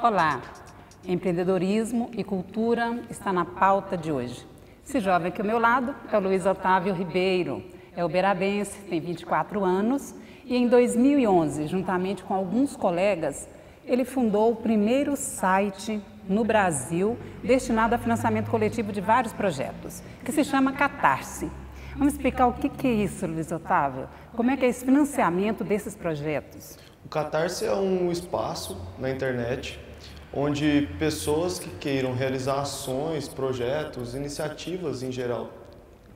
Olá, empreendedorismo e cultura está na pauta de hoje. Esse jovem aqui ao meu lado é o Luiz Otávio Ribeiro, é uberabense, tem 24 anos e em 2011, juntamente com alguns colegas, ele fundou o primeiro site no Brasil destinado a financiamento coletivo de vários projetos, que se chama Catarse. Vamos explicar o que é isso, Luiz Otávio? Como é que é esse financiamento desses projetos? O Catarse é um espaço na internet onde pessoas que queiram realizar ações, projetos, iniciativas em geral,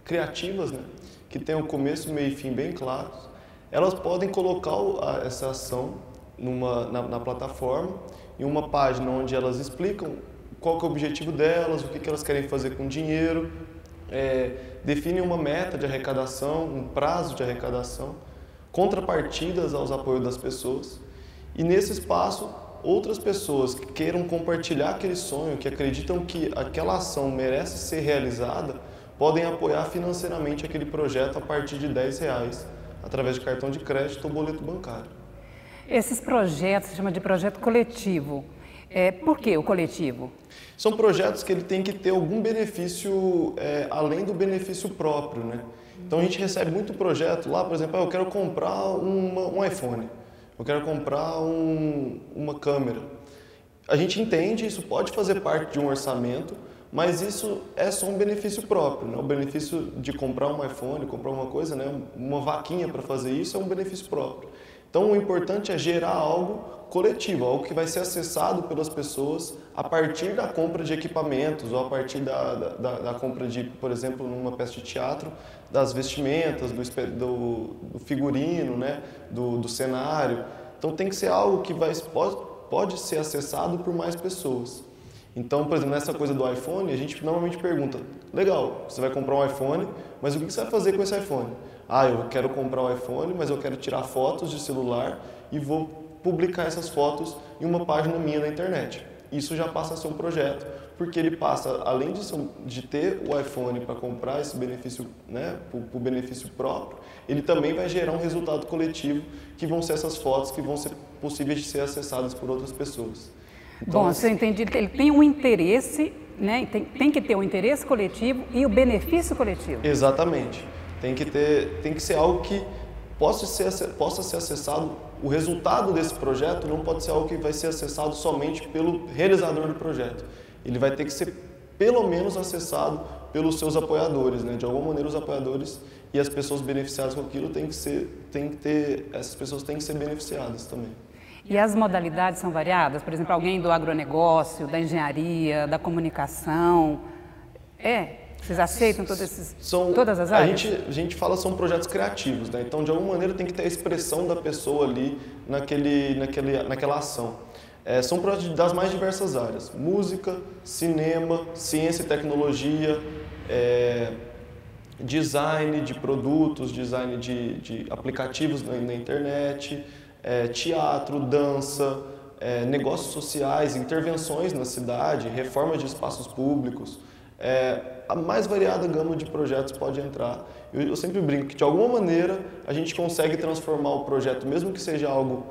criativas, né, que tenham começo, meio e fim bem claros, elas podem colocar essa ação na plataforma, em uma página onde elas explicam qual que é o objetivo delas, o que elas querem fazer com o dinheiro, definem uma meta de arrecadação, um prazo de arrecadação, contrapartidas aos apoios das pessoas. E nesse espaço, outras pessoas que queiram compartilhar aquele sonho, que acreditam que aquela ação merece ser realizada, podem apoiar financeiramente aquele projeto a partir de R$10, através de cartão de crédito ou boleto bancário. Esses projetos se chama de projeto coletivo. Por que o coletivo? São projetos que ele tem que ter algum benefício além do benefício próprio, né? Então a gente recebe muito projeto lá, por exemplo, eu quero comprar um iPhone, eu quero comprar uma câmera. A gente entende, isso pode fazer parte de um orçamento, mas isso é só um benefício próprio, né? O benefício de comprar um iPhone, comprar uma coisa, né? Uma vaquinha para fazer isso é um benefício próprio. Então o importante é gerar algo coletivo, algo que vai ser acessado pelas pessoas a partir da compra de equipamentos ou a partir da compra de, por exemplo, numa peça de teatro, das vestimentas, do figurino, né? do cenário. Então tem que ser algo que pode ser acessado por mais pessoas. Então, por exemplo, nessa coisa do iPhone, a gente normalmente pergunta, legal, você vai comprar um iPhone, mas o que você vai fazer com esse iPhone? Eu quero comprar um iPhone, mas eu quero tirar fotos de celular e vou publicar essas fotos em uma página minha na internet. Isso já passa a ser um projeto, porque ele passa, além de ter o iPhone para comprar esse benefício, né, o benefício próprio, ele também vai gerar um resultado coletivo, que vão ser essas fotos que vão ser possíveis de ser acessadas por outras pessoas. Então, bom, você entende, ele tem um interesse, né? Tem que ter um interesse coletivo e o benefício coletivo. Exatamente. Tem que ser algo que possa ser acessado. O resultado desse projeto não pode ser algo que vai ser acessado somente pelo realizador do projeto. Ele vai ter que ser, pelo menos, acessado pelos seus apoiadores, né? De alguma maneira, os apoiadores e as pessoas beneficiadas com aquilo essas pessoas têm que ser beneficiadas também. E as modalidades são variadas? Por exemplo, alguém do agronegócio, da engenharia, da comunicação? Vocês aceitam todas as áreas? A gente fala são projetos criativos, né? Então, de alguma maneira, tem que ter a expressão da pessoa ali naquela ação. São projetos das mais diversas áreas. Música, cinema, ciência e tecnologia, design de produtos, design de aplicativos na internet, teatro, dança, negócios sociais, intervenções na cidade, reformas de espaços públicos. A mais variada gama de projetos pode entrar. Eu sempre brinco que, de alguma maneira, a gente consegue transformar o projeto, mesmo que seja algo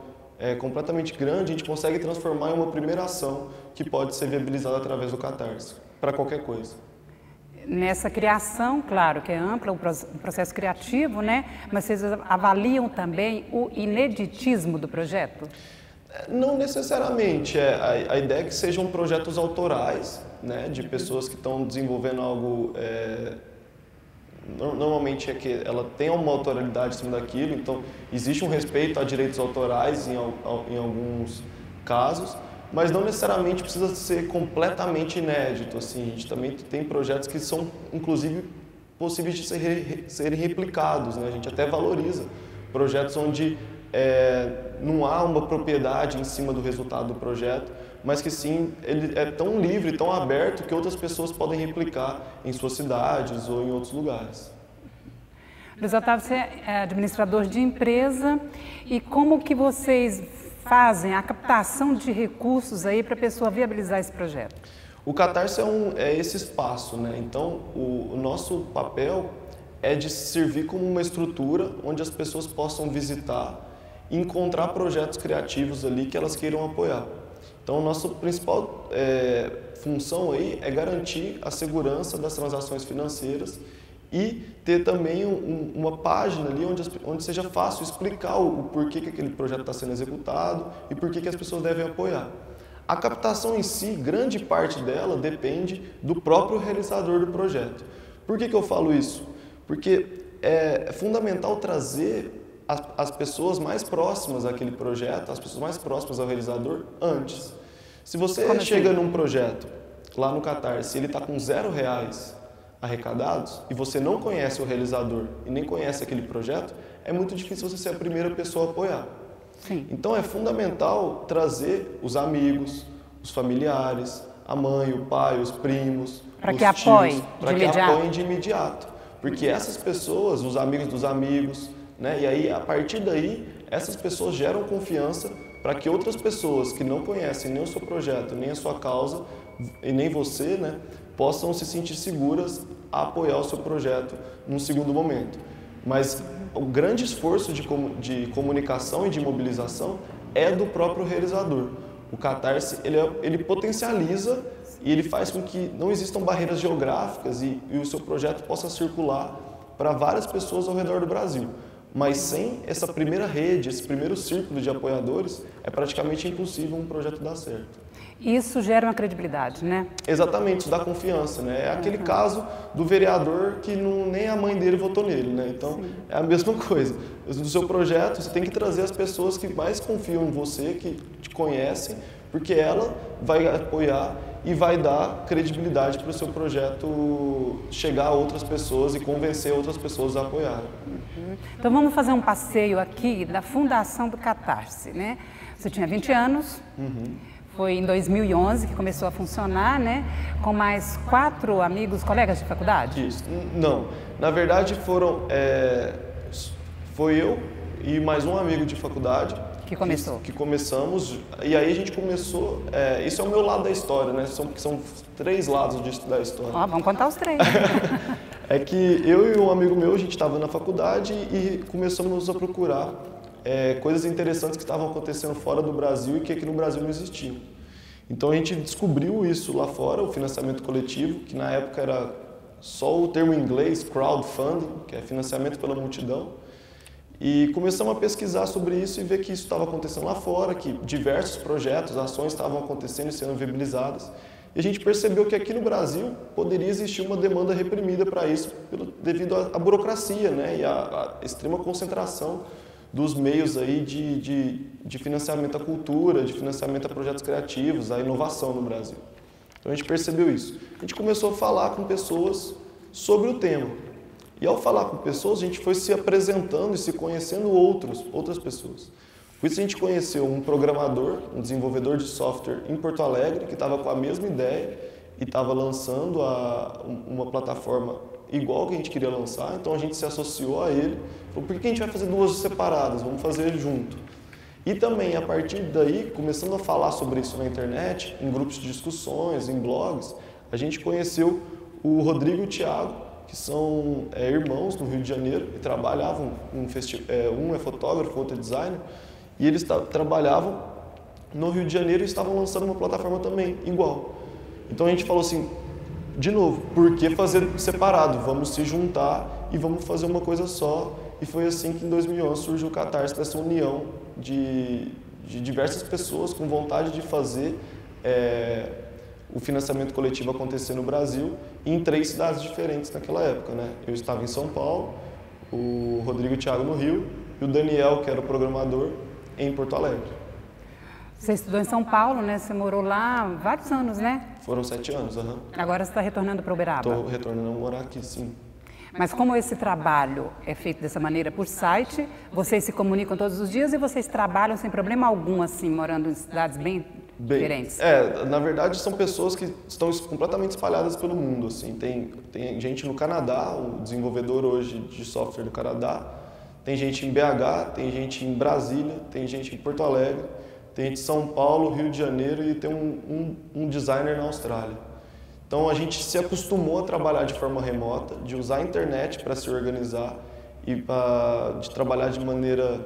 completamente grande, a gente consegue transformar em uma primeira ação que pode ser viabilizada através do Catarse, para qualquer coisa. Nessa criação, claro que é ampla, um processo criativo, né? Mas vocês avaliam também o ineditismo do projeto? Não necessariamente. A ideia é que sejam projetos autorais, né? De pessoas que estão desenvolvendo algo... Normalmente é que ela tem uma autoralidade em cima daquilo, então existe um respeito a direitos autorais em alguns casos, mas não necessariamente precisa ser completamente inédito. Assim, a gente também tem projetos que são, inclusive, possíveis de serem replicados, né? A gente até valoriza projetos onde não há uma propriedade em cima do resultado do projeto, mas que sim, ele é tão livre, tão aberto, que outras pessoas podem replicar em suas cidades ou em outros lugares. Luiz Otávio, você é administrador de empresa, e como que vocês fazem a captação de recursos aí para a pessoa viabilizar esse projeto? O Catarse é esse espaço, né? Então, o nosso papel é de servir como uma estrutura onde as pessoas possam visitar e encontrar projetos criativos ali que elas queiram apoiar. Então, nossa principal função aí é garantir a segurança das transações financeiras e ter também uma página ali onde seja fácil explicar o porquê que aquele projeto está sendo executado e por que as pessoas devem apoiar. A captação em si, grande parte dela depende do próprio realizador do projeto. Por que eu falo isso? Porque é fundamental trazer as pessoas mais próximas àquele projeto, as pessoas mais próximas ao realizador antes. Se você chega num projeto lá no Catarse, ele está com R$0 arrecadados e você não conhece o realizador e nem conhece aquele projeto, é muito difícil você ser a primeira pessoa a apoiar. Sim. Então é fundamental trazer os amigos, os familiares, a mãe, o pai, os primos, para que apoiem de imediato. Porque essas pessoas, os amigos dos amigos, né? E aí, a partir daí, essas pessoas geram confiança para que outras pessoas que não conhecem nem o seu projeto, nem a sua causa, e nem você, né, possam se sentir seguras a apoiar o seu projeto num segundo momento. Mas o grande esforço de comunicação e de mobilização é do próprio realizador. O Catarse, ele potencializa e ele faz com que não existam barreiras geográficas e o seu projeto possa circular para várias pessoas ao redor do Brasil. Mas sem essa primeira rede, esse primeiro círculo de apoiadores, é praticamente impossível um projeto dar certo. Isso gera uma credibilidade, né? Exatamente, isso dá confiança, né? É aquele caso do vereador que nem a mãe dele votou nele, né? Então, sim, é a mesma coisa. No seu projeto, você tem que trazer as pessoas que mais confiam em você, que te conhecem, porque ela vai apoiar e vai dar credibilidade para o seu projeto chegar a outras pessoas e convencer outras pessoas a apoiarem. Então vamos fazer um passeio aqui da fundação do Catarse, né? Você tinha 20 anos, foi em 2011 que começou a funcionar, né? Com mais 4 amigos, colegas de faculdade? Isso, não. Na verdade foi eu e mais um amigo de faculdade que começou. Que começamos, e aí a gente começou, isso é o meu lado da história, né? São 3 lados da história. Ó, vamos contar os 3. É que eu e um amigo meu, a gente estava na faculdade e começamos a procurar coisas interessantes que estavam acontecendo fora do Brasil e que aqui no Brasil não existiam. Então a gente descobriu isso lá fora, o financiamento coletivo, que na época era só o termo em inglês, crowdfunding, que é financiamento pela multidão. E começamos a pesquisar sobre isso e ver que isso estava acontecendo lá fora, que diversos projetos, ações estavam acontecendo e sendo viabilizadas. E a gente percebeu que aqui no Brasil poderia existir uma demanda reprimida para isso devido à burocracia, né, e à extrema concentração dos meios aí de financiamento à cultura, de financiamento a projetos criativos, à inovação no Brasil. Então a gente percebeu isso. A gente começou a falar com pessoas sobre o tema. E ao falar com pessoas, a gente foi se apresentando e se conhecendo outras pessoas. Por isso a gente conheceu um programador, um desenvolvedor de software em Porto Alegre, que estava com a mesma ideia e estava lançando uma plataforma igual que a gente queria lançar. Então a gente se associou a ele, falou, por que a gente vai fazer 2 separadas? Vamos fazer junto. E também, a partir daí, começando a falar sobre isso na internet, em grupos de discussões, em blogs, a gente conheceu o Rodrigo e o Thiago, que são irmãos no Rio de Janeiro e trabalhavam, um é fotógrafo, outro é designer, e eles trabalhavam no Rio de Janeiro e estavam lançando uma plataforma também, igual. Então a gente falou assim, de novo, por que fazer separado? Vamos se juntar e vamos fazer uma coisa só. E foi assim que em 2011 surgiu o Catarse, dessa união de diversas pessoas com vontade de fazer o financiamento coletivo acontecer no Brasil em 3 cidades diferentes naquela época, né? Eu estava em São Paulo, o Rodrigo e o Thiago no Rio e o Daniel, que era o programador, em Porto Alegre. Você estudou em São Paulo, né? Você morou lá vários anos, né? Foram 7 anos, Agora você está retornando para Uberaba? Estou retornando a morar aqui, sim. Mas como esse trabalho é feito dessa maneira por site, vocês se comunicam todos os dias e vocês trabalham sem problema algum, assim, morando em cidades bem diferentes? Na verdade, são pessoas que estão completamente espalhadas pelo mundo, assim. Tem gente no Canadá, o desenvolvedor hoje de software do Canadá, tem gente em BH, tem gente em Brasília, tem gente em Porto Alegre, tem gente em São Paulo, Rio de Janeiro e tem um designer na Austrália. Então a gente se acostumou a trabalhar de forma remota, de usar a internet para se organizar e de trabalhar de maneira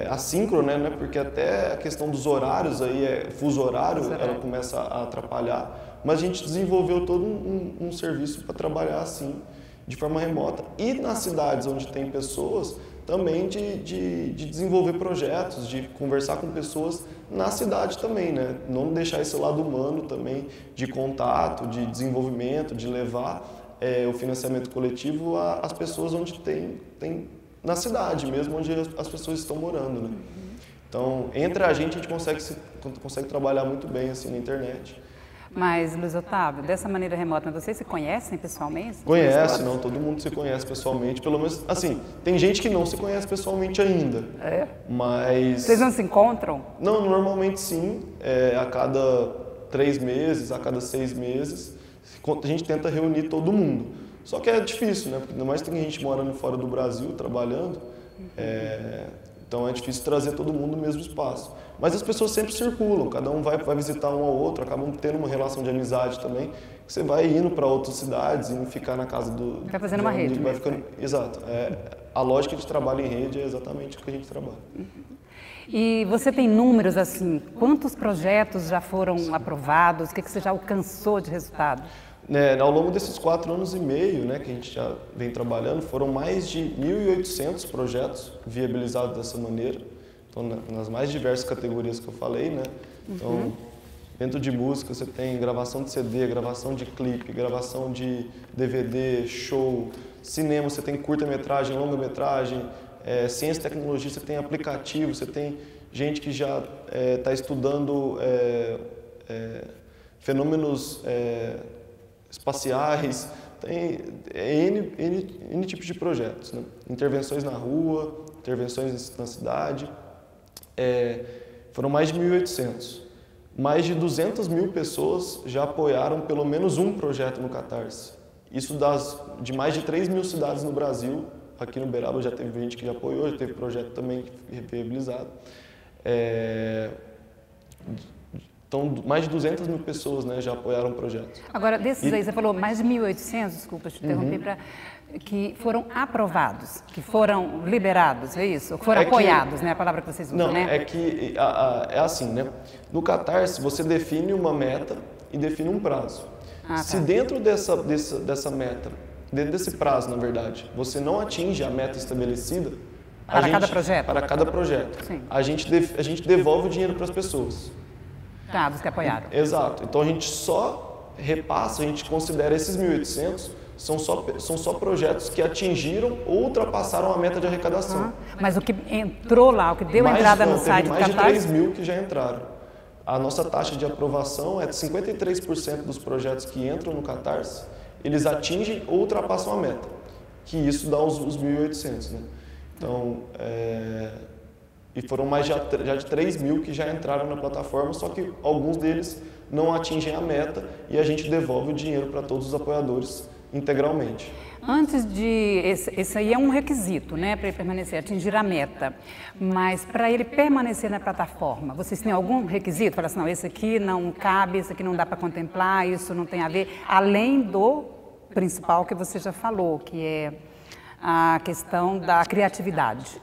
assíncrona, né? Porque até a questão dos horários aí, fuso horário, ela começa a atrapalhar, mas a gente desenvolveu todo um serviço para trabalhar assim, de forma remota. E nas cidades onde tem pessoas, também de desenvolver projetos, de conversar com pessoas na cidade também, né? Não deixar esse lado humano também, de contato, de desenvolvimento, de levar o financiamento coletivo às pessoas onde tem na cidade mesmo, onde as pessoas estão morando, né? Então, entre a gente consegue trabalhar muito bem assim na internet. Mas, Luiz Otávio, dessa maneira remota, vocês se conhecem pessoalmente? Conhece, não, todo mundo se conhece pessoalmente, pelo menos, assim, tem gente que não se conhece pessoalmente ainda. Mas... Vocês não se encontram? Não, normalmente sim, a cada 3 meses, a cada 6 meses, a gente tenta reunir todo mundo. Só que é difícil, né, porque ainda mais tem gente morando fora do Brasil, trabalhando, então é difícil trazer todo mundo no mesmo espaço. Mas as pessoas sempre circulam, cada um vai visitar um ao outro, acabam tendo uma relação de amizade também. Você vai indo para outras cidades, indo ficar na casa do... Vai fazendo uma rede. Vai ficando, exato. A lógica de trabalho em rede é exatamente o que a gente trabalha. E você tem números assim, quantos projetos já foram aprovados, o que você já alcançou de resultado? Ao longo desses 4 anos e meio, né, que a gente já vem trabalhando, foram mais de 1.800 projetos viabilizados dessa maneira. Então, nas mais diversas categorias que eu falei, né? Então, dentro de música você tem gravação de CD, gravação de clipe, gravação de DVD, show, cinema, você tem curta-metragem, longa-metragem, ciência e tecnologia, você tem aplicativo, você tem gente que já está estudando fenômenos espaciais, tem N tipos de projetos, né? Intervenções na rua, intervenções na cidade. Foram mais de 1.800. Mais de 200 mil pessoas já apoiaram pelo menos um projeto no Catarse. Isso de mais de 3 mil cidades no Brasil. Aqui no Uberaba já teve gente que já apoiou, já teve projeto também viabilizado. Então, mais de 200 mil pessoas, né, já apoiaram o projeto. Agora, desses aí, você falou mais de 1.800, desculpa te interromper, que foram aprovados, que foram liberados, é isso? Foram apoiados, né, a palavra que vocês usam, né? Não, é que é assim, né? No Catarse, você define uma meta e define um prazo. Se dentro dessa meta, dentro desse prazo, na verdade, você não atinge a meta estabelecida... Cada projeto? Para cada projeto. Sim. A gente devolve o dinheiro para as pessoas. Tá, dos que apoiaram. Exato. Então a gente só repassa, a gente considera esses 1.800 são só projetos que atingiram ou ultrapassaram a meta de arrecadação. Mas o que entrou lá, o que deu entrada no site do Catarse... mais de 3 mil que já entraram. A nossa taxa de aprovação é de 53% dos projetos que entram no Catarse, eles atingem ou ultrapassam a meta, que isso dá os 1.800, né? Então, e foram mais já de 3 mil que já entraram na plataforma, só que alguns deles não atingem a meta e a gente devolve o dinheiro para todos os apoiadores integralmente. Antes de... Esse aí é um requisito, né, para ele permanecer, atingir a meta. Mas para ele permanecer na plataforma, vocês têm algum requisito? Fala assim, não, esse aqui não cabe, esse aqui não dá para contemplar, isso não tem a ver, além do principal que você já falou, que é a questão da criatividade.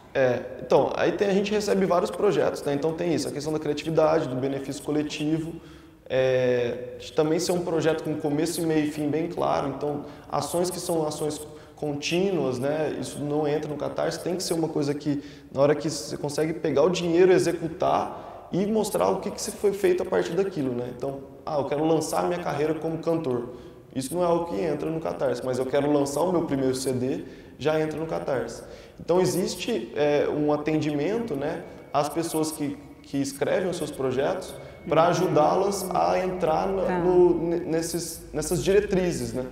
Então, aí a gente recebe vários projetos, né? Então tem isso, a questão da criatividade, do benefício coletivo, de também ser um projeto com começo, meio e fim bem claro, então ações que são ações contínuas, né? Isso não entra no Catarse, tem que ser uma coisa que na hora que você consegue pegar o dinheiro, executar e mostrar o que se foi feito a partir daquilo, né? Então, eu quero lançar a minha carreira como cantor. Isso não é o que entra no Catarse, mas eu quero lançar o meu primeiro CD, já entra no Catarse. Então existe um atendimento, né, às pessoas que escrevem os seus projetos para ajudá-las a entrar nessas diretrizes, né,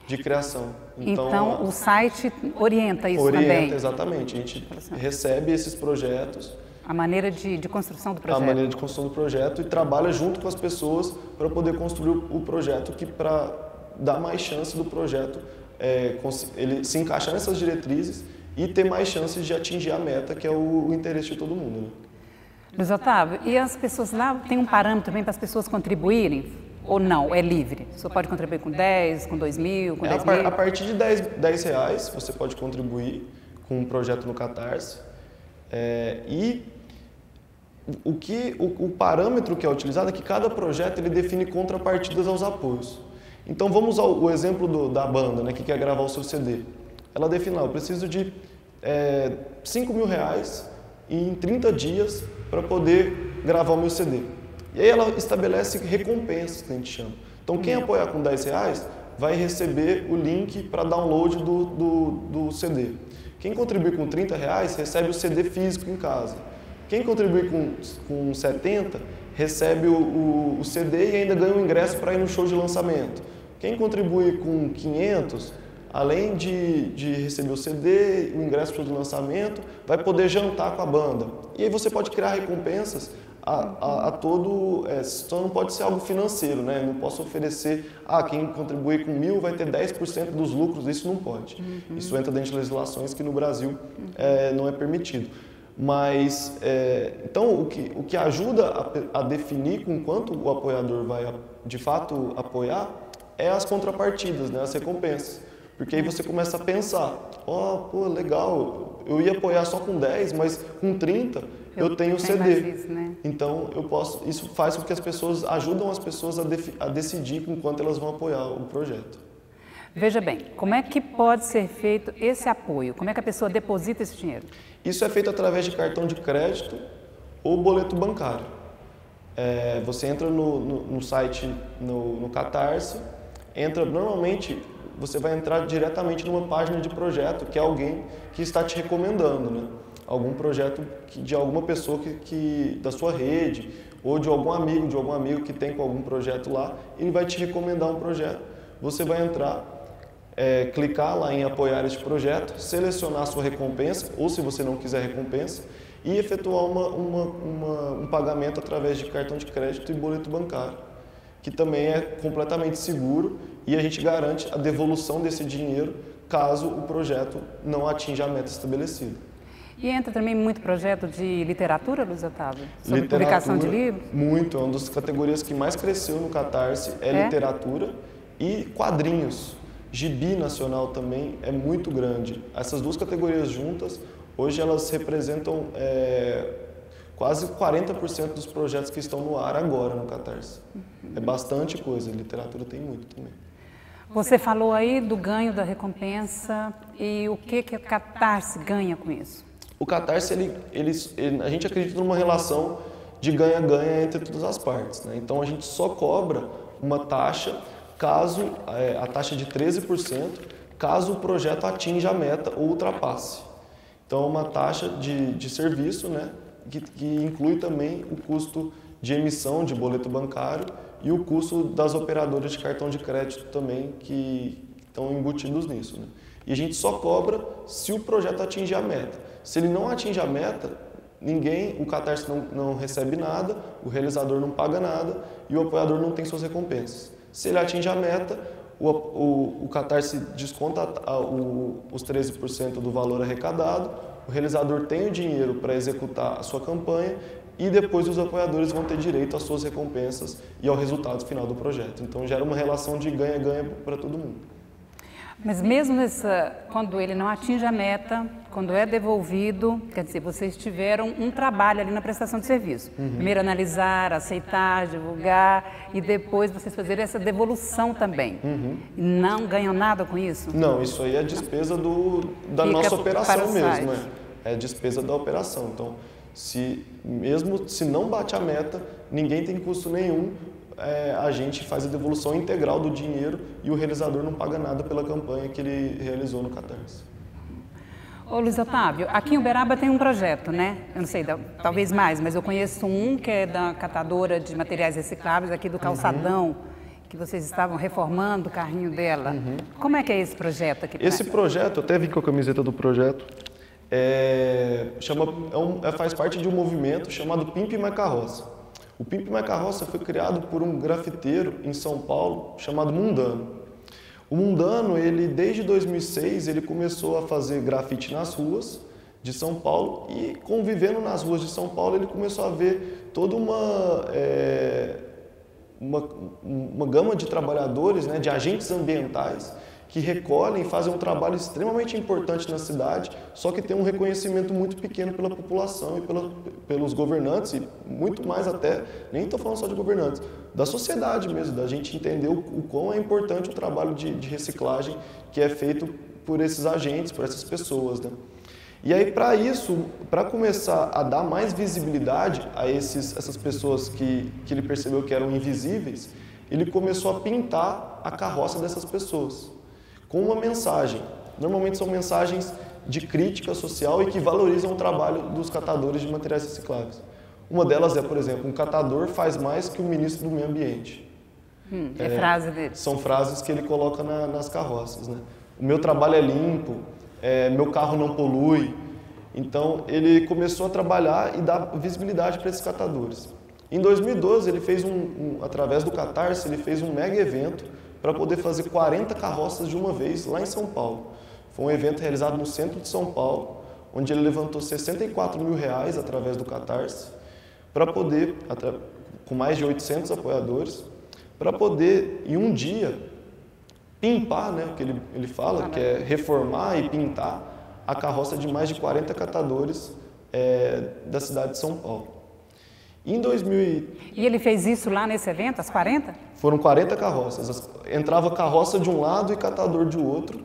de criação. Então o site orienta isso também? Orienta, exatamente. A gente recebe esses projetos. A maneira de construção do projeto? A maneira de construção do projeto e trabalha junto com as pessoas para poder construir o projeto para dar mais chance do projeto ele se encaixar nessas diretrizes e ter mais chances de atingir a meta, que é o interesse de todo mundo, né? Luiz Otávio, e as pessoas lá, tem um parâmetro também para as pessoas contribuírem? Ou não? É livre? Você pode contribuir com 10, com 2 mil, com 10 mil? A partir de 10 reais você pode contribuir com um projeto no Catarse. E o parâmetro que é utilizado é que cada projeto ele define contrapartidas aos apoios. Então vamos usar o exemplo da banda, né, que quer gravar o seu CD. Ela define lá, eu preciso de R$5.000 em 30 dias para poder gravar o meu CD. E aí ela estabelece recompensas, que a gente chama. Então quem apoiar com R$10 vai receber o link para download do CD. Quem contribuir com R$30 recebe o CD físico em casa. Quem contribuir com 70 recebe o CD e ainda ganha um ingresso para ir no show de lançamento. Quem contribuir com 500, além de receber o CD, o ingresso para o show de lançamento, vai poder jantar com a banda. E aí você pode criar recompensas a todo... só não pode ser algo financeiro, né? Não posso oferecer, quem contribuir com 1.000 vai ter 10% dos lucros, isso não pode. Isso entra dentro de legislações que no Brasil não é permitido. Mas, então, o que ajuda a definir com quanto o apoiador vai, de fato, apoiar é as contrapartidas, né, as recompensas. Porque aí você começa a pensar, pô, legal, eu ia apoiar só com 10, mas com 30 eu tenho o CD. Isso, né? Então, isso faz com que ajudam as pessoas a decidir com quanto elas vão apoiar o projeto. Veja bem, como é que pode ser feito esse apoio? Como é que a pessoa deposita esse dinheiro? Isso é feito através de cartão de crédito ou boleto bancário. Você entra no site, no Catarse, normalmente você vai entrar diretamente numa página de projeto, que é alguém que está te recomendando, né? Algum projeto de alguma pessoa da sua rede, ou de algum amigo que tem com algum projeto lá, ele vai te recomendar um projeto. Você vai entrar, clicar lá em apoiar este projeto, selecionar a sua recompensa, ou se você não quiser recompensa, e efetuar um pagamento através de cartão de crédito e boleto bancário, que também é completamente seguro e a gente garante a devolução desse dinheiro caso o projeto não atinja a meta estabelecida. E entra também muito projeto de literatura, Luiz Otávio? Sobre publicação de livros? Muito, é uma das categorias que mais cresceu no Catarse, literatura e quadrinhos. Gibi nacional também é muito grande. Essas duas categorias juntas, hoje elas representam quase 40% dos projetos que estão no ar agora no Catarse. É bastante coisa, literatura tem muito também. Você falou aí do ganho da recompensa e o que o Catarse ganha com isso? O Catarse, a gente acredita numa relação de ganha-ganha entre todas as partes, né? Então a gente só cobra uma taxa, a taxa de 13%, caso o projeto atinja a meta ou ultrapasse. Então é uma taxa de serviço, né? Que inclui também o custo de emissão de boleto bancário e o custo das operadoras de cartão de crédito também, que estão embutidos nisso, né? E a gente só cobra se o projeto atingir a meta. Se ele não atinge a meta, o Catarse não recebe nada, o realizador não paga nada e o apoiador não tem suas recompensas. Se ele atinge a meta, o Catarse desconta os 13% do valor arrecadado, o realizador tem o dinheiro para executar a sua campanha e depois os apoiadores vão ter direito às suas recompensas e ao resultado final do projeto. Então gera uma relação de ganha-ganha para todo mundo. Mas mesmo quando ele não atinge a meta, quando é devolvido, quer dizer, vocês tiveram um trabalho ali na prestação de serviço. Primeiro analisar, aceitar, divulgar e depois vocês fazerem essa devolução também. E não ganham nada com isso? Não, isso aí é despesa da nossa operação mesmo. É despesa da operação. Então, mesmo se não bate a meta, ninguém tem custo nenhum. A gente faz a devolução integral do dinheiro e o realizador não paga nada pela campanha que ele realizou no Catarse. Ô Luiz Otávio, aqui em Uberaba tem um projeto, né? Eu não sei, talvez mais, mas eu conheço um que é da catadora de materiais recicláveis aqui do Calçadão, que vocês estavam reformando o carrinho dela. Como é que é esse projeto aqui? Esse projeto, eu até vi com a camiseta do projeto, faz parte de um movimento chamado Pimp My Carroça. O Pimp My Carroça foi criado por um grafiteiro em São Paulo chamado Mundano. O Mundano, desde 2006, ele começou a fazer grafite nas ruas de São Paulo e, convivendo nas ruas de São Paulo, ele começou a ver toda uma gama de trabalhadores, né, de agentes ambientais, que recolhem e fazem um trabalho extremamente importante na cidade, só que tem um reconhecimento muito pequeno pela população e pelos governantes, e muito mais até, nem estou falando só de governantes, da sociedade mesmo, da gente entender o quão é importante o trabalho de reciclagem que é feito por esses agentes, por essas pessoas, né? E aí, para isso, para começar a dar mais visibilidade a essas pessoas que ele percebeu que eram invisíveis, ele começou a pintar a carroça dessas pessoas com uma mensagem. Normalmente são mensagens de crítica social e que valorizam o trabalho dos catadores de materiais recicláveis. Uma delas é, por exemplo, um catador faz mais que o ministro do Meio Ambiente. É frase dele. São frases que ele coloca nas carroças, né? O meu trabalho é limpo, meu carro não polui. Então, ele começou a trabalhar e dar visibilidade para esses catadores. Em 2012, ele fez através do Catarse, ele fez um mega evento para poder fazer 40 carroças de uma vez lá em São Paulo. Foi um evento realizado no centro de São Paulo, onde ele levantou R$64 mil através do Catarse, para poder, com mais de 800 apoiadores, para poder, em um dia, pimpar, né, o que ele fala, que é reformar e pintar a carroça de mais de 40 catadores da cidade de São Paulo. Em 2000 E ele fez isso lá nesse evento, as 40? Foram 40 carroças. Entrava carroça de um lado e catador de outro.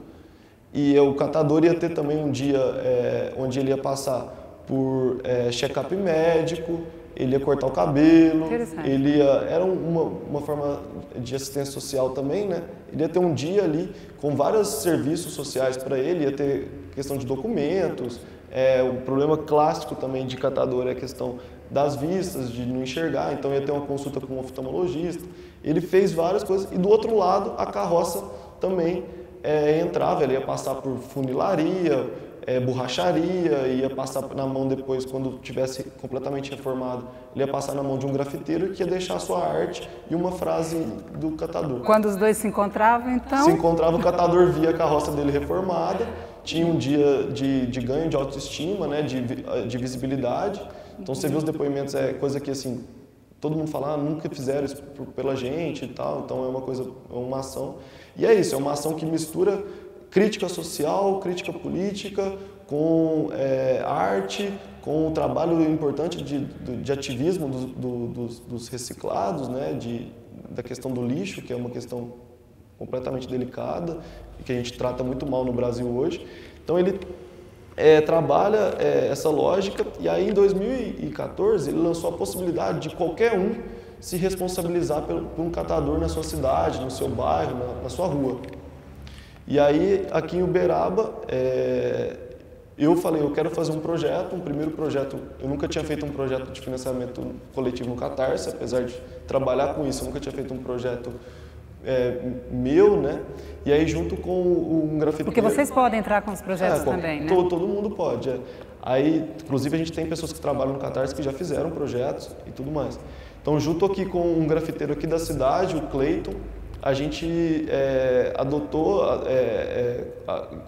E o catador ia ter também um dia onde ele ia passar por check-up médico, ele ia cortar o cabelo, era uma forma de assistência social também, né? Ele ia ter um dia ali com vários serviços sociais para ele, ia ter questão de documentos, o problema clássico também de catador é a questão das vistas, de não enxergar, então ia ter uma consulta com um oftalmologista. Ele fez várias coisas e do outro lado a carroça também entrava, ele ia passar por funilaria, borracharia, ia passar na mão depois, quando tivesse completamente reformado, ele ia passar na mão de um grafiteiro que ia deixar a sua arte e uma frase do catador. Quando os dois se encontravam, então? Se encontrava, o catador via a carroça dele reformada, tinha um dia de ganho de autoestima, né, de visibilidade. Então você vê os depoimentos, é coisa que assim, todo mundo fala, nunca fizeram isso pela gente e tal, então é uma ação. E é isso, é uma ação que mistura crítica social, crítica política, com arte, com o trabalho importante de ativismo dos reciclados, né, da questão do lixo, que é uma questão completamente delicada e que a gente trata muito mal no Brasil hoje. Então ele trabalha essa lógica e aí em 2014 ele lançou a possibilidade de qualquer um se responsabilizar por um catador na sua cidade, no seu bairro, na sua rua. E aí, aqui em Uberaba, eu falei, eu quero fazer um primeiro projeto. Eu nunca tinha feito um projeto de financiamento coletivo no Catarse, apesar de trabalhar com isso, eu nunca tinha feito um projeto meu, né? E aí, junto com um grafiteiro... Porque vocês podem entrar com os projetos também, né? Todo mundo pode. Aí, inclusive, a gente tem pessoas que trabalham no Catarse que já fizeram projetos e tudo mais. Então, junto aqui com um grafiteiro aqui da cidade, o Cleiton, a gente adotou,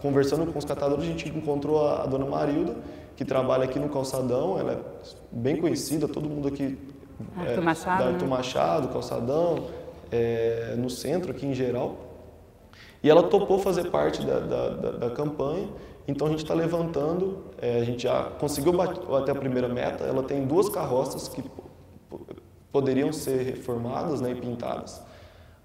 conversando com os catadores, a gente encontrou a dona Marilda, que trabalha aqui no Calçadão, ela é bem conhecida, todo mundo aqui da Arthur Machado, Calçadão, no centro aqui em geral. E ela topou fazer parte da campanha, então a gente está levantando, a gente já conseguiu bater a primeira meta, ela tem 2 carroças que poderiam ser reformadas, né, e pintadas.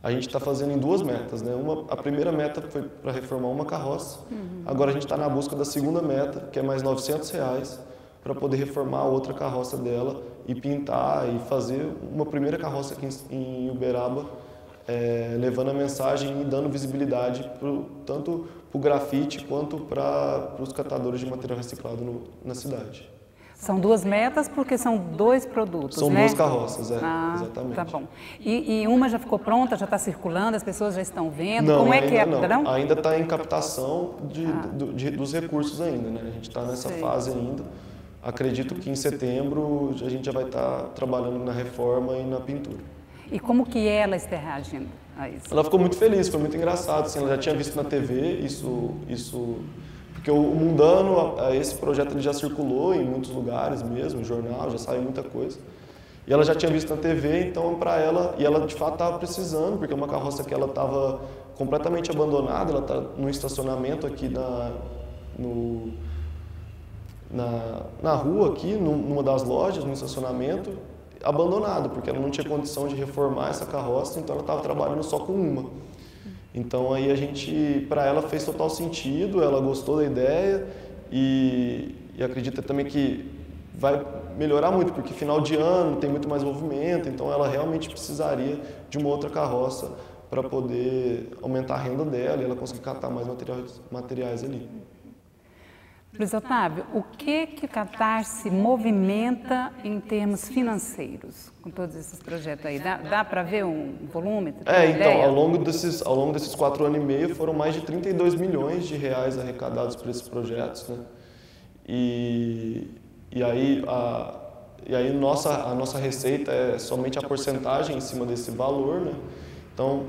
A gente está fazendo em 2 metas, né? A primeira meta foi para reformar uma carroça. Agora a gente está na busca da segunda meta, que é mais R$900, para poder reformar a outra carroça dela e pintar e fazer uma primeira carroça aqui em Uberaba, levando a mensagem e dando visibilidade tanto para o grafite quanto para os catadores de material reciclado na cidade. São 2 metas porque são 2 produtos, São né? 2 carroças, exatamente. Tá bom. E uma já ficou pronta, já está circulando, as pessoas já estão vendo? Não, como é que é? Não. Ainda está em captação dos recursos ainda, né? A gente está nessa fase ainda. Acredito que em setembro a gente já vai estar trabalhando na reforma e na pintura. E como que ela está reagindo a isso? Ela ficou muito feliz, foi muito engraçado. Assim, ela já tinha visto na TV porque o Mundano, esse projeto ele já circulou em muitos lugares mesmo, jornal, já saiu muita coisa. E ela já tinha visto na TV, então para ela, e ela de fato estava precisando, porque é uma carroça que ela estava completamente abandonada, ela está no estacionamento aqui na rua aqui, numa das lojas, no estacionamento, abandonado, porque ela não tinha condição de reformar essa carroça, então ela estava trabalhando só com uma. Então aí para ela fez total sentido, ela gostou da ideia e acredita também que vai melhorar muito, porque final de ano tem muito mais movimento, então ela realmente precisaria de uma outra carroça para poder aumentar a renda dela e ela conseguir catar mais materiais ali. Luiz Otávio, o que o Catarse movimenta em termos financeiros com todos esses projetos aí? Dá para ver um volume? Então, ao longo desses 4 anos e meio foram mais de 32 milhões de reais arrecadados por esses projetos, né? E aí a nossa receita é somente a porcentagem em cima desse valor, né? Então,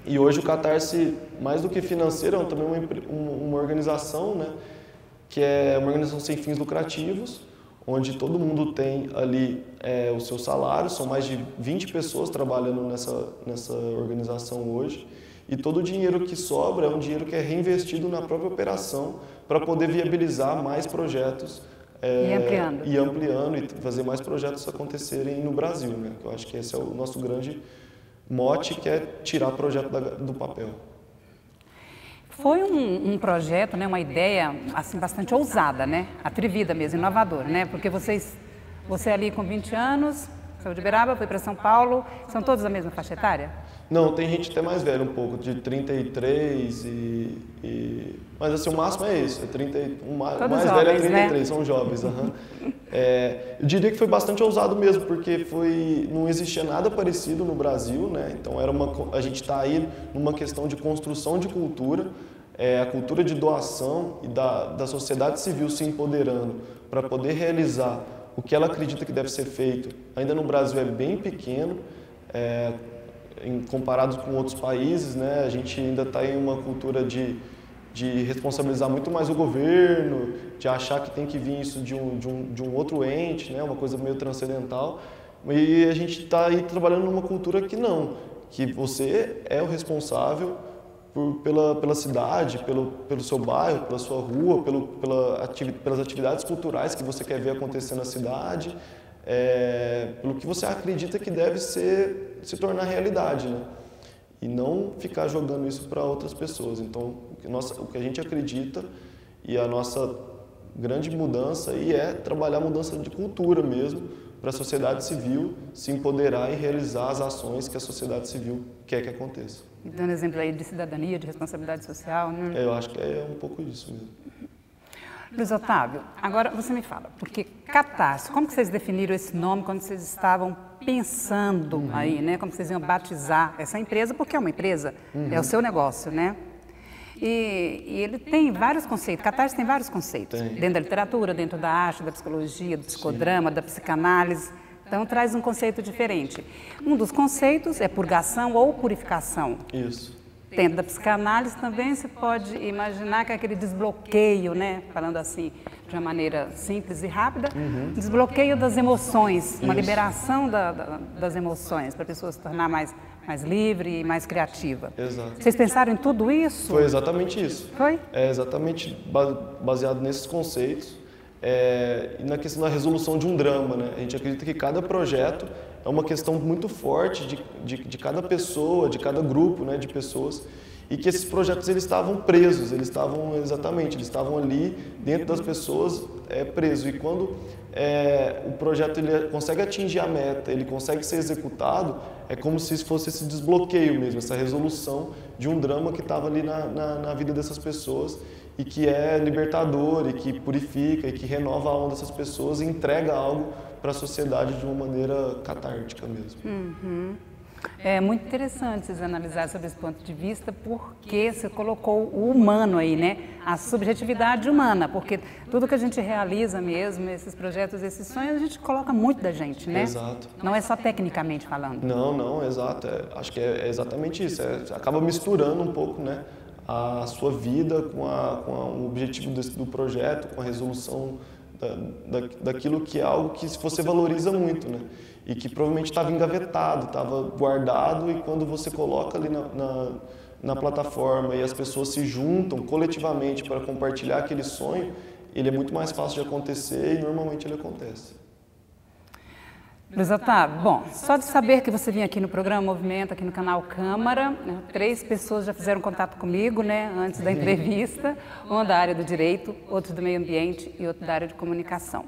e hoje o Catarse, mais do que financeiro, é também uma organização, né? Que é uma organização sem fins lucrativos, onde todo mundo tem ali o seu salário, são mais de 20 pessoas trabalhando nessa organização hoje, e todo o dinheiro que sobra é um dinheiro que é reinvestido na própria operação para poder viabilizar mais projetos e ampliando e fazer mais projetos acontecerem no Brasil, né? Eu acho que esse é o nosso grande mote, que é tirar projeto do papel. Foi um projeto, né, uma ideia assim, bastante ousada, né? Atrevida mesmo, inovadora, né? Porque você ali com 20 anos, saiu de Uberaba, foi para São Paulo, são todos da mesma faixa etária? Não, tem gente até mais velha um pouco, de 33 mas assim, o máximo é isso, o mais jovens, velho é 33, né? São jovens. Eu diria que foi bastante ousado mesmo, porque não existia nada parecido no Brasil, né? Então a gente está aí numa questão de construção de cultura, a cultura de doação e da sociedade civil se empoderando para poder realizar o que ela acredita que deve ser feito. Ainda no Brasil é bem pequeno, comparado com outros países, né? A gente ainda está em uma cultura de responsabilizar muito mais o governo, de achar que tem que vir isso de um outro ente, né? Uma coisa meio transcendental. E a gente está aí trabalhando numa cultura que você é o responsável pela cidade, pelo seu bairro, pela sua rua, pelas atividades culturais que você quer ver acontecer na cidade, pelo que você acredita que deve se tornar realidade, né? E não ficar jogando isso para outras pessoas. Então, o que a gente acredita e a nossa grande mudança aí é trabalhar a mudança de cultura mesmo, para a sociedade civil se empoderar e realizar as ações que a sociedade civil quer que aconteça. E dando exemplo aí de cidadania, de responsabilidade social, né? Eu acho que é um pouco isso mesmo. Luiz Otávio, agora você me fala, porque Catarse, como que vocês definiram esse nome quando vocês estavam pensando aí, né? Como vocês iam batizar essa empresa, porque é uma empresa, é o seu negócio, né? E ele tem vários conceitos, Catarse tem vários conceitos, dentro da literatura, dentro da arte, da psicologia, do psicodrama, da psicanálise, então traz um conceito diferente. Um dos conceitos é purgação ou purificação. Isso. Dentro da psicanálise também se pode imaginar que é aquele desbloqueio, né? Falando assim, de uma maneira simples e rápida, desbloqueio das emoções, uma liberação das emoções, para a pessoa se tornar mais livre e mais criativa. Exato. Vocês pensaram em tudo isso? Foi exatamente isso. Foi? É exatamente baseado nesses conceitos e na questão da resolução de um drama, né? A gente acredita que cada projeto é uma questão muito forte de cada pessoa, de cada grupo, né, de pessoas, e que esses projetos eles estavam presos, eles estavam ali dentro das pessoas presos. E quando o projeto ele consegue atingir a meta, ele consegue ser executado, é como se fosse esse desbloqueio mesmo, essa resolução de um drama que estava ali na vida dessas pessoas e que é libertador, e que purifica, e que renova a alma dessas pessoas e entrega algo para a sociedade de uma maneira catártica mesmo. É muito interessante vocês analisarem sobre esse ponto de vista, porque você colocou o humano aí, né? A subjetividade humana, porque tudo que a gente realiza mesmo, esses projetos, esses sonhos, a gente coloca muito da gente, né? Exato. Não é só tecnicamente falando. Não, exato. Acho que é exatamente isso. Acaba misturando um pouco, né, a sua vida com o objetivo do projeto, com a resolução daquilo que é algo que você valoriza muito, né? E que provavelmente estava engavetado, estava guardado, e quando você coloca ali na plataforma e as pessoas se juntam coletivamente para compartilhar aquele sonho, ele é muito mais fácil de acontecer e normalmente ele acontece. Luiz Otávio, bom, só de saber que você vinha aqui no programa Movimento, aqui no canal Câmara, 3 pessoas já fizeram contato comigo, né, antes da entrevista, uma da área do direito, outro do meio ambiente e outro da área de comunicação.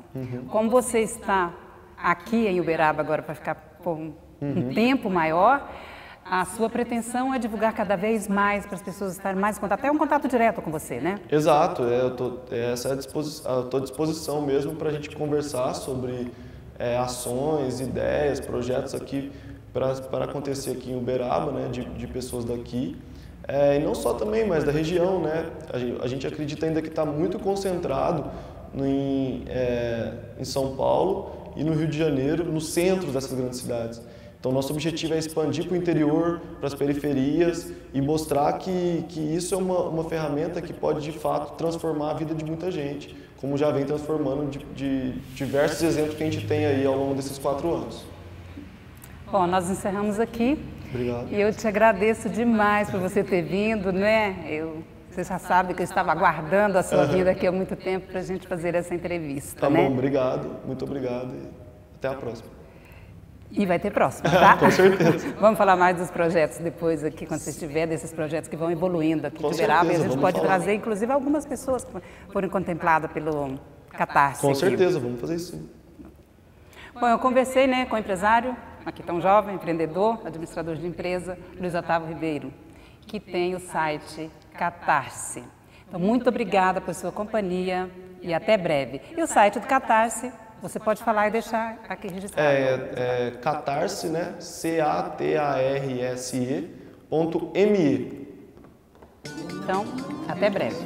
Como você está aqui em Uberaba agora para ficar por um tempo maior, a sua pretensão é divulgar cada vez mais para as pessoas estarem mais em contato, até um contato direto com você, né? Exato, eu estou à disposição mesmo para a gente conversar sobre ações, ideias, projetos aqui para acontecer aqui em Uberaba, né, de pessoas daqui. E não só também, mas da região, né? A gente acredita ainda que está muito concentrado em São Paulo e no Rio de Janeiro, no centro dessas grandes cidades. Então, nosso objetivo é expandir para o interior, para as periferias e mostrar que isso é uma ferramenta que pode, de fato, transformar a vida de muita gente, como já vem transformando de diversos exemplos que a gente tem aí ao longo desses 4 anos. Bom, nós encerramos aqui. Obrigado. E eu te agradeço demais por você ter vindo, né? Você já sabe que eu estava aguardando a sua vinda aqui há muito tempo para a gente fazer essa entrevista, Tá né? bom, obrigado, muito obrigado e até a próxima. E vai ter próximo, tá? Com certeza. Vamos falar mais dos projetos depois aqui, quando você estiver, desses projetos que vão evoluindo aqui em Uberaba. E a gente pode trazer, inclusive, algumas pessoas que foram contempladas pelo Catarse. Com certeza, vamos fazer isso sim. Bom, eu conversei, né, com o empresário, aqui tão jovem, empreendedor, administrador de empresa, Luiz Otávio Ribeiro, que tem o site Catarse. Então, muito obrigada por sua companhia e até breve. E o site do Catarse, você pode falar e deixar aqui registrado. Catarse, né? catarse.me. Então, até breve.